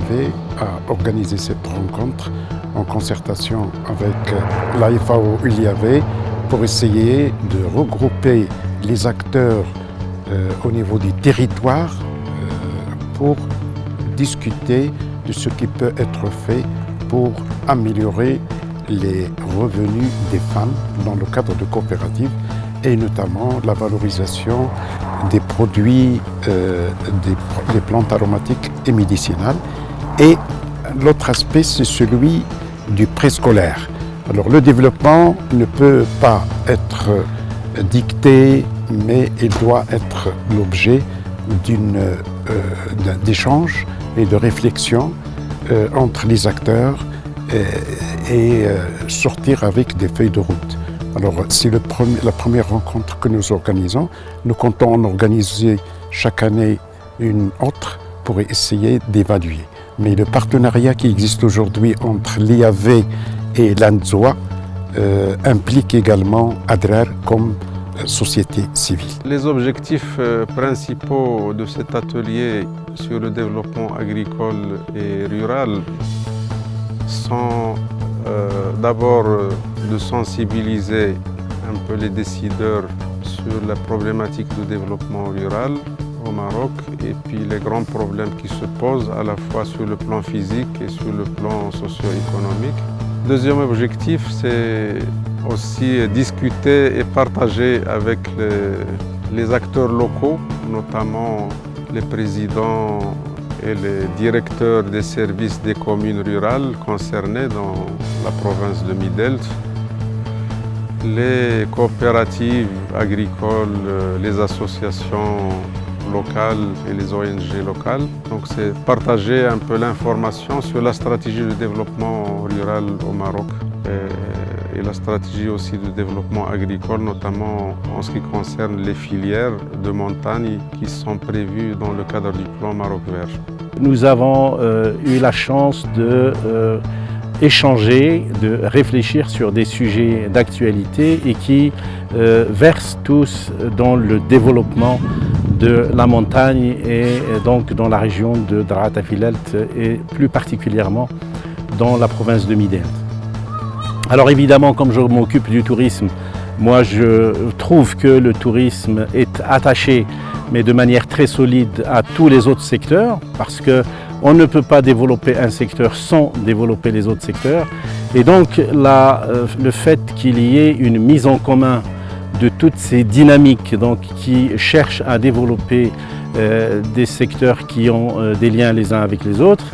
l'IAV a organisé cette rencontre en concertation avec la FAO et l'IAV pour essayer de regrouper les acteurs au niveau des territoires pour discuter de ce qui peut être fait pour améliorer les revenus des femmes dans le cadre de coopératives et notamment la valorisation des produits, des plantes aromatiques et médicinales. Et l'autre aspect, c'est celui du préscolaire. Alors le développement ne peut pas être dicté, mais il doit être l'objet d'échanges et de réflexion entre les acteurs et sortir avec des feuilles de route. Alors c'est la première rencontre que nous organisons. Nous comptons en organiser chaque année une autre pour essayer d'évaluer. Mais le partenariat qui existe aujourd'hui entre l'IAV et l'ANZOA implique également ADRAR comme société civile. Les objectifs principaux de cet atelier sur le développement agricole et rural sont d'abord de sensibiliser un peu les décideurs sur la problématique du développement rural au Maroc et puis les grands problèmes qui se posent à la fois sur le plan physique et sur le plan socio-économique. Deuxième objectif, c'est aussi discuter et partager avec les acteurs locaux, notamment les présidents et les directeurs des services des communes rurales concernées dans la province de Midelt, les coopératives agricoles, les associations locales et les ONG locales. Donc c'est partager un peu l'information sur la stratégie de développement rural au Maroc et la stratégie aussi de développement agricole, notamment en ce qui concerne les filières de montagne qui sont prévues dans le cadre du plan Maroc Vert. Nous avons eu la chance d'échanger, de réfléchir sur des sujets d'actualité et qui versent tous dans le développement de la montagne et donc dans la région de Darat Afilalt et plus particulièrement dans la province de Midelt. Alors évidemment, comme je m'occupe du tourisme, moi je trouve que le tourisme est attaché, mais de manière très solide, à tous les autres secteurs, parce qu'on ne peut pas développer un secteur sans développer les autres secteurs. Et donc le fait qu'il y ait une mise en commun de toutes ces dynamiques qui cherchent à développer des secteurs qui ont des liens les uns avec les autres,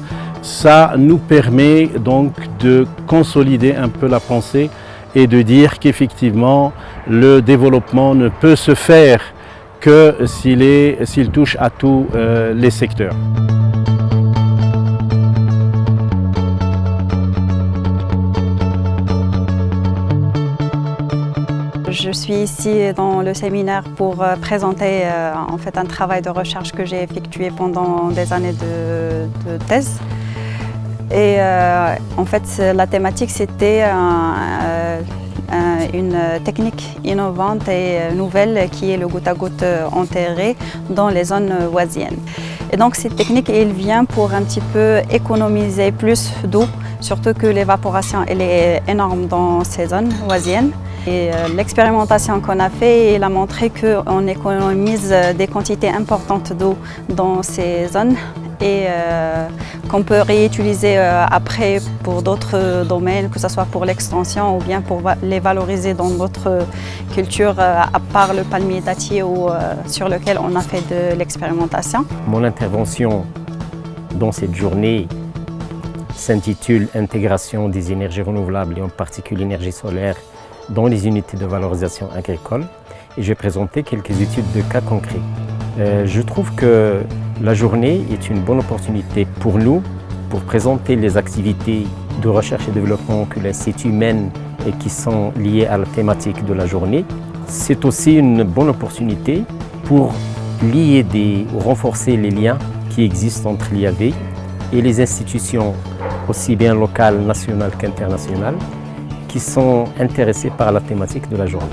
ça nous permet donc de consolider un peu la pensée et de dire qu'effectivement le développement ne peut se faire que s'il touche à tous les secteurs. Je suis ici dans le séminaire pour présenter en fait un travail de recherche que j'ai effectué pendant des années de thèse. Et en fait, la thématique, c'était une technique innovante et nouvelle qui est le goutte à goutte enterré dans les zones voisines. Et donc cette technique, elle vient pour un petit peu économiser plus d'eau, surtout que l'évaporation elle est énorme dans ces zones voisines. Et l'expérimentation qu'on a faite, elle a montré qu'on économise des quantités importantes d'eau dans ces zones et qu'on peut réutiliser après pour d'autres domaines, que ce soit pour l'extension ou bien pour les valoriser dans d'autres cultures à part le palmier dattier sur lequel on a fait de l'expérimentation. Mon intervention dans cette journée s'intitule « Intégration des énergies renouvelables et en particulier l'énergie solaire dans les unités de valorisation agricole » et j'ai présenté quelques études de cas concrets. Je trouve que la journée est une bonne opportunité pour nous pour présenter les activités de recherche et développement que l'Institut mène et qui sont liées à la thématique de la journée. C'est aussi une bonne opportunité pour renforcer les liens qui existent entre l'IAV et les institutions aussi bien locales, nationales qu'internationales qui sont intéressées par la thématique de la journée.